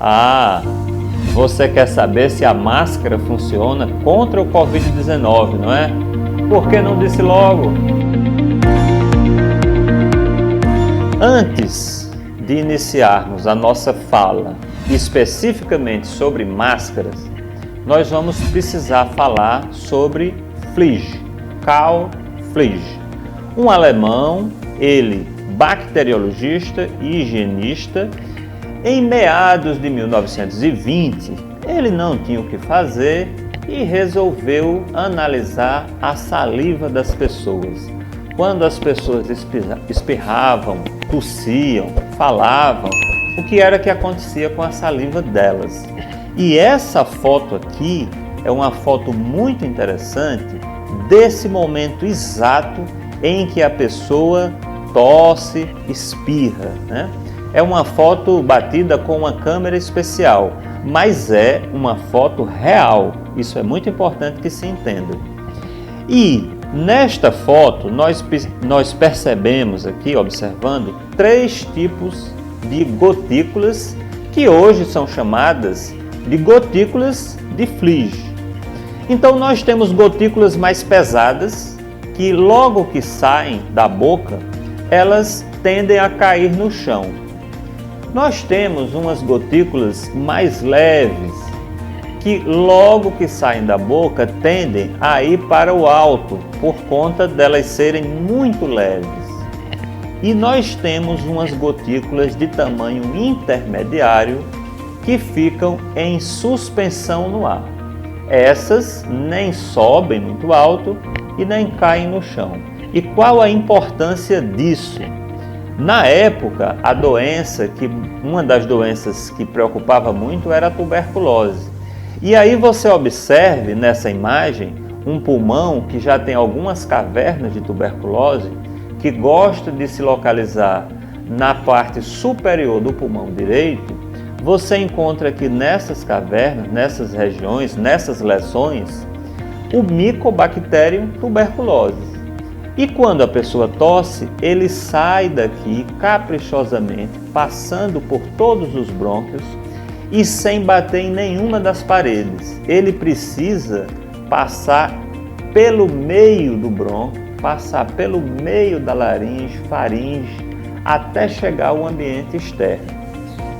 Ah, você quer saber se a máscara funciona contra o Covid-19, não é? Por que não disse logo? Antes de iniciarmos a nossa fala especificamente sobre máscaras, nós vamos precisar falar sobre Flige, Karl Flige, um alemão, ele bacteriologista e higienista. Em meados de 1920, ele não tinha o que fazer e resolveu analisar a saliva das pessoas. Quando as pessoas espirravam, tossiam, falavam, o que era que acontecia com a saliva delas. E essa foto aqui é uma foto muito interessante desse momento exato em que a pessoa tosse, espirra, né? É uma foto batida com uma câmera especial, mas é uma foto real. Isso é muito importante que se entenda. E nesta foto nós percebemos aqui, observando, 3 tipos de gotículas que hoje são chamadas de gotículas de Flige. Então nós temos gotículas mais pesadas que logo que saem da boca, elas tendem a cair no chão. Nós temos umas gotículas mais leves que logo que saem da boca tendem a ir para o alto por conta delas serem muito leves. E nós temos umas gotículas de tamanho intermediário que ficam em suspensão no ar. Essas nem sobem muito alto e nem caem no chão. E qual a importância disso? Na época, uma das doenças que preocupava muito era a tuberculose. E aí você observe nessa imagem um pulmão que já tem algumas cavernas de tuberculose, que gosta de se localizar na parte superior do pulmão direito. Você encontra aqui nessas cavernas, nessas regiões, nessas lesões, o Mycobacterium tuberculosis. E quando a pessoa tosse, ele sai daqui caprichosamente, passando por todos os brônquios e sem bater em nenhuma das paredes. Ele precisa passar pelo meio do brônquio, passar pelo meio da laringe, faringe, até chegar ao ambiente externo.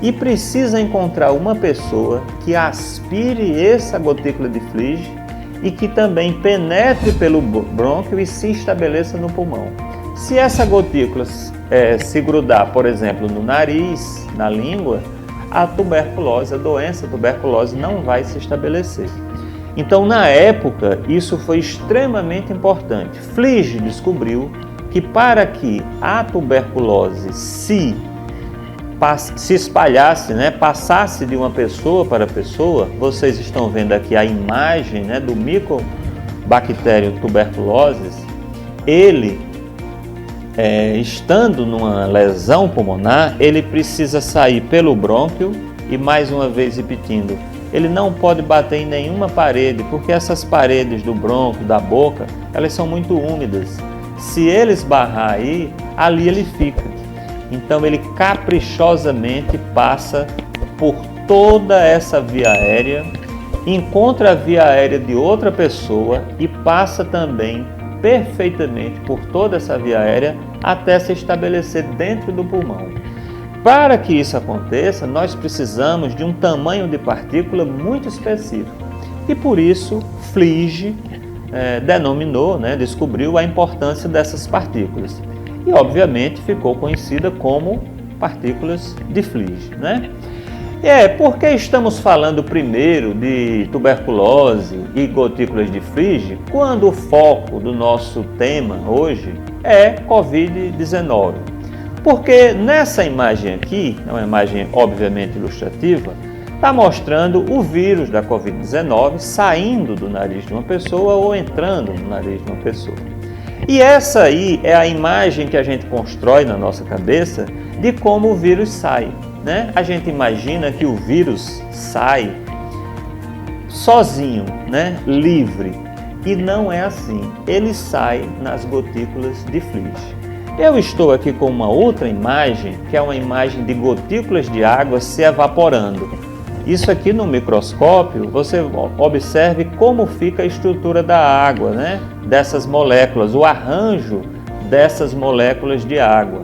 E precisa encontrar uma pessoa que aspire essa gotícula de Flige e que também penetre pelo brônquio e se estabeleça no pulmão. Se essa gotícula se grudar, por exemplo, no nariz, na língua, a doença tuberculose não vai se estabelecer. Então, na época, isso foi extremamente importante. Flige descobriu que para que a tuberculose se espalhasse, passasse de uma pessoa para pessoa, vocês estão vendo aqui a imagem do Mycobacterium tuberculosis, ele, estando numa lesão pulmonar, ele precisa sair pelo brônquio e, mais uma vez repetindo, ele não pode bater em nenhuma parede, porque essas paredes do brônquio, da boca, elas são muito úmidas. Se ele esbarrar aí, ali ele fica. Então ele caprichosamente passa por toda essa via aérea, encontra a via aérea de outra pessoa e passa também perfeitamente por toda essa via aérea até se estabelecer dentro do pulmão. Para que isso aconteça, nós precisamos de um tamanho de partícula muito específico. E por isso, Flige descobriu a importância dessas partículas. E, obviamente, ficou conhecida como partículas de Flige, Por que estamos falando primeiro de tuberculose e gotículas de Flige, quando o foco do nosso tema hoje é Covid-19? Porque nessa imagem aqui, é uma imagem obviamente ilustrativa, está mostrando o vírus da Covid-19 saindo do nariz de uma pessoa ou entrando no nariz de uma pessoa. E essa aí é a imagem que a gente constrói na nossa cabeça de como o vírus sai. A gente imagina que o vírus sai sozinho, livre. E não é assim. Ele sai nas gotículas de Flige. Eu estou aqui com uma outra imagem, que é uma imagem de gotículas de água se evaporando. Isso aqui no microscópio, você observe como fica a estrutura da água, né? Dessas moléculas, o arranjo dessas moléculas de água.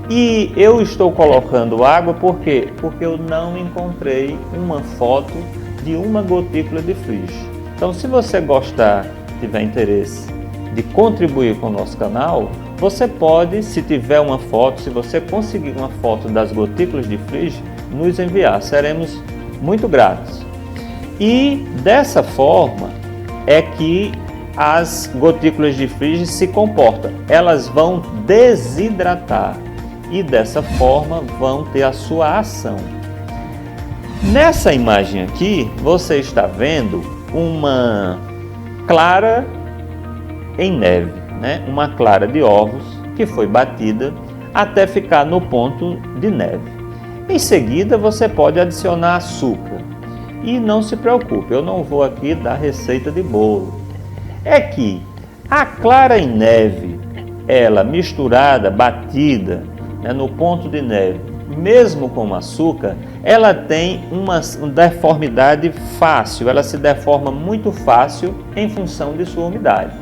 E eu estou colocando água por quê? Porque eu não encontrei uma foto de uma gotícula de Flige. Então, se você gostar, tiver interesse de contribuir com o nosso canal, você pode, se tiver uma foto, se você conseguir uma foto das gotículas de Flige, nos enviar. Seremos muito gratos. E dessa forma é que as gotículas de Flige se comportam. Elas vão desidratar e dessa forma vão ter a sua ação. Nessa imagem aqui, você está vendo uma clara em neve, né? Uma clara de ovos que foi batida até ficar no ponto de neve. Em seguida, você pode adicionar açúcar. E não se preocupe, eu não vou aqui dar receita de bolo. É que a clara em neve, ela misturada, batida, né, no ponto de neve, mesmo com açúcar, ela tem uma deformidade fácil, ela se deforma muito fácil em função de sua umidade.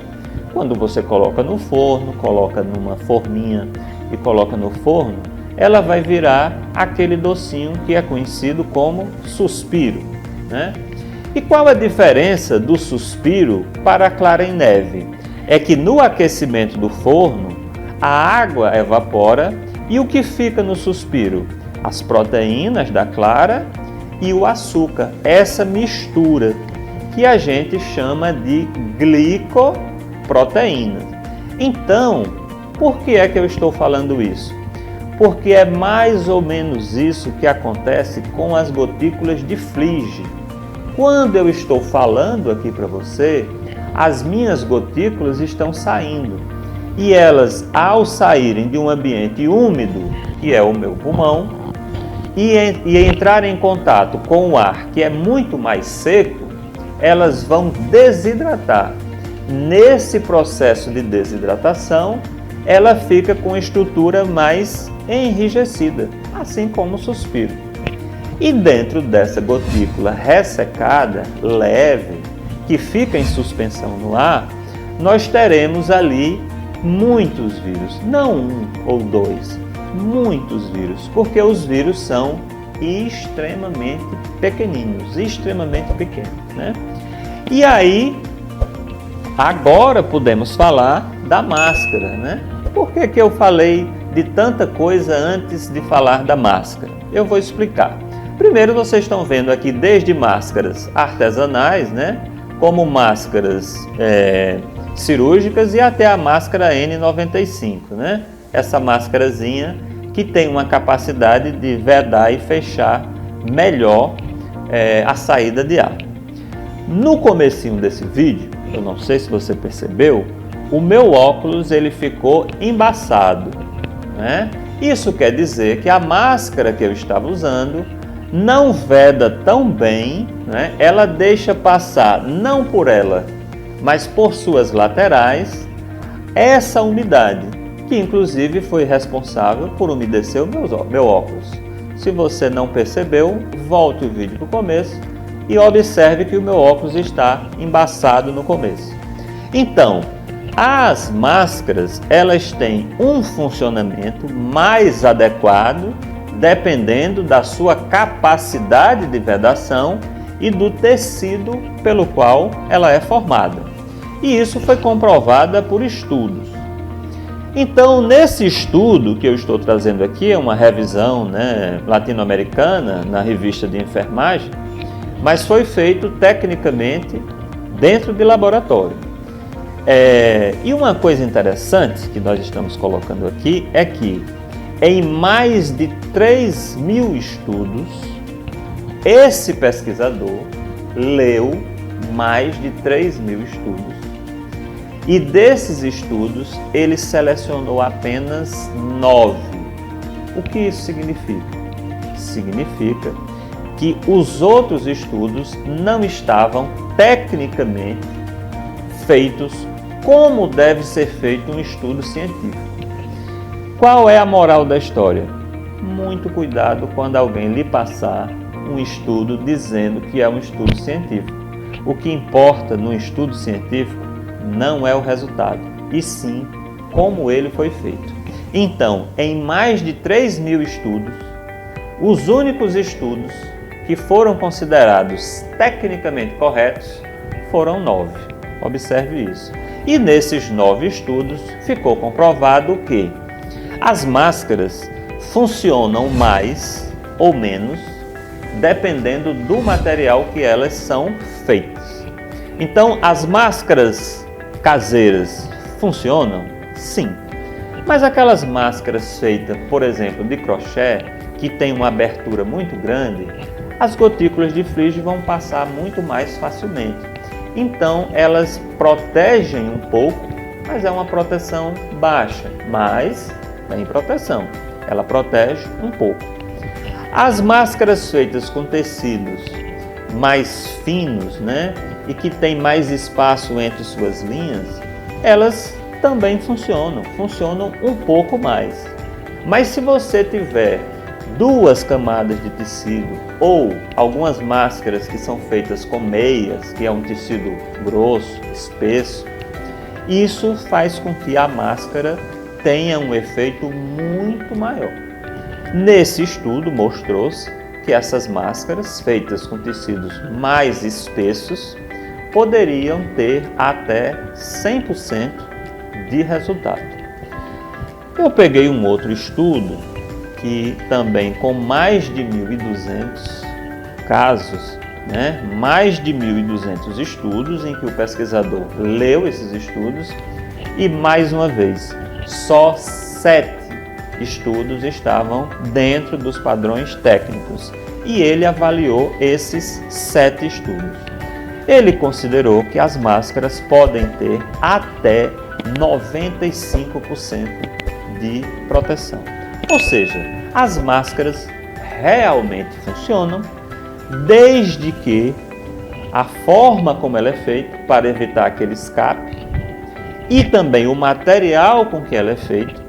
Quando você coloca no forno, coloca numa forminha e coloca no forno, ela vai virar aquele docinho que é conhecido como suspiro, né? E qual a diferença do suspiro para a clara em neve? É que no aquecimento do forno, a água evapora e o que fica no suspiro? As proteínas da clara e o açúcar, essa mistura que a gente chama de glicoproteína. Então, por que é que eu estou falando isso? Porque é mais ou menos isso que acontece com as gotículas de Flige. Quando eu estou falando aqui para você, as minhas gotículas estão saindo. E elas, ao saírem de um ambiente úmido, que é o meu pulmão, e entrarem em contato com o ar, que é muito mais seco, elas vão desidratar. Nesse processo de desidratação, ela fica com estrutura mais enrijecida, assim como o suspiro. E dentro dessa gotícula ressecada, leve, que fica em suspensão no ar, nós teremos ali muitos vírus, não um ou dois, muitos vírus, porque os vírus são extremamente pequeninos, extremamente pequenos, né? E aí, agora podemos falar da máscara, né? Por que que eu falei de tanta coisa antes de falar da máscara? Eu vou explicar. Primeiro, vocês estão vendo aqui desde máscaras artesanais, né? Como máscaras cirúrgicas e até a máscara N95, né? Essa máscarazinha que tem uma capacidade de vedar e fechar melhor a saída de ar. No comecinho desse vídeo, eu não sei se você percebeu, o meu óculos ele ficou embaçado, né? Isso quer dizer que a máscara que eu estava usando não veda tão bem, né? Ela deixa passar, não por ela, mas por suas laterais, essa umidade, que inclusive foi responsável por umedecer o meu óculos. Se você não percebeu, volte o vídeo para o começo e observe que o meu óculos está embaçado no começo. Então, as máscaras, elas têm um funcionamento mais adequado dependendo da sua capacidade de vedação e do tecido pelo qual ela é formada. E isso foi comprovado por estudos. Então, nesse estudo que eu estou trazendo aqui, é uma revisão, né, latino-americana na revista de enfermagem, mas foi feito tecnicamente dentro de laboratório. E uma coisa interessante que nós estamos colocando aqui é que em mais de 3.000 estudos, esse pesquisador leu mais de 3.000 estudos. E desses estudos, ele selecionou apenas 9. O que isso significa? Significa que os outros estudos não estavam tecnicamente feitos como deve ser feito um estudo científico. Qual é a moral da história? Muito cuidado quando alguém lhe passar um estudo dizendo que é um estudo científico. O que importa no estudo científico não é o resultado, e sim como ele foi feito. Então, em mais de 3.000 estudos, os únicos estudos que foram considerados tecnicamente corretos foram 9. Observe isso. E nesses 9 estudos ficou comprovado que as máscaras funcionam mais ou menos dependendo do material que elas são feitas. Então, as máscaras caseiras funcionam? Sim. Mas aquelas máscaras feitas, por exemplo, de crochê, que tem uma abertura muito grande, as gotículas de flige vão passar muito mais facilmente. Então, elas protegem um pouco, mas é uma proteção baixa, mas tem proteção. Ela protege um pouco. As máscaras feitas com tecidos mais finos, né, e que tem mais espaço entre suas linhas, elas também funcionam um pouco mais. Mas se você tiver 2 camadas de tecido ou algumas máscaras que são feitas com meias, que é um tecido grosso, espesso, isso faz com que a máscara tenha um efeito muito maior. Nesse estudo mostrou-se que essas máscaras feitas com tecidos mais espessos poderiam ter até 100% de resultado. Eu peguei um outro estudo que também com mais de 1.200 casos, né? Mais de 1.200 estudos em que o pesquisador leu esses estudos e, mais uma vez, só 7 estudos estavam dentro dos padrões técnicos e ele avaliou esses 7 estudos. Ele considerou que as máscaras podem ter até 95% de proteção. Ou seja, as máscaras realmente funcionam desde que a forma como ela é feita para evitar aquele escape e também o material com que ela é feita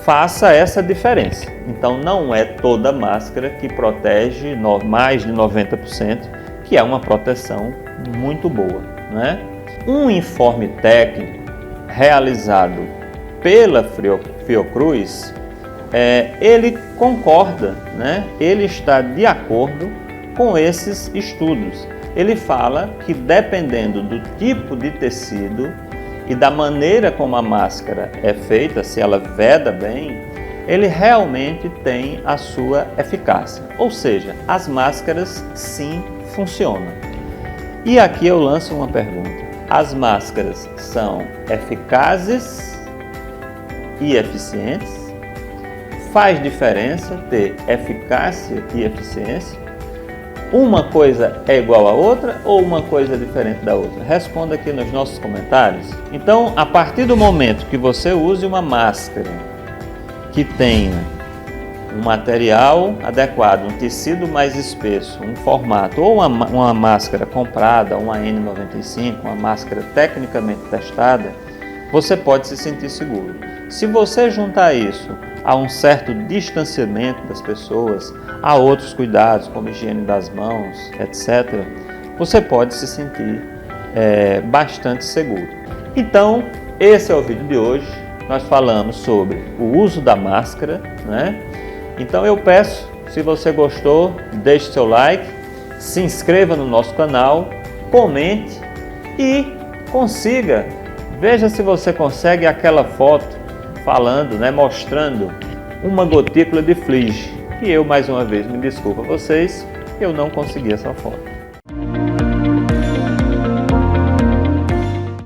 faça essa diferença. Então não é toda máscara que protege mais de 90%, que é uma proteção muito boa, né? Um informe técnico realizado pela Fiocruz, ele concorda, né? Ele está de acordo com esses estudos. Ele fala que dependendo do tipo de tecido e da maneira como a máscara é feita, se ela veda bem, ele realmente tem a sua eficácia. Ou seja, as máscaras sim funcionam. E aqui eu lanço uma pergunta. As máscaras são eficazes e eficientes? Faz diferença ter eficácia e eficiência? Uma coisa é igual à outra ou uma coisa é diferente da outra? Responda aqui nos nossos comentários. Então, a partir do momento que você use uma máscara que tenha um material adequado, um tecido mais espesso, um formato, ou uma máscara comprada, uma N95, uma máscara tecnicamente testada, você pode se sentir seguro. Se você juntar isso a um certo distanciamento das pessoas, a outros cuidados, como higiene das mãos, etc., você pode se sentir bastante seguro. Então, esse é o vídeo de hoje. Nós falamos sobre o uso da máscara, né? Então eu peço, se você gostou, deixe seu like, se inscreva no nosso canal, comente e veja se você consegue aquela foto falando, né, mostrando uma gotícula de flige, que eu mais uma vez me desculpo a vocês, eu não consegui essa foto.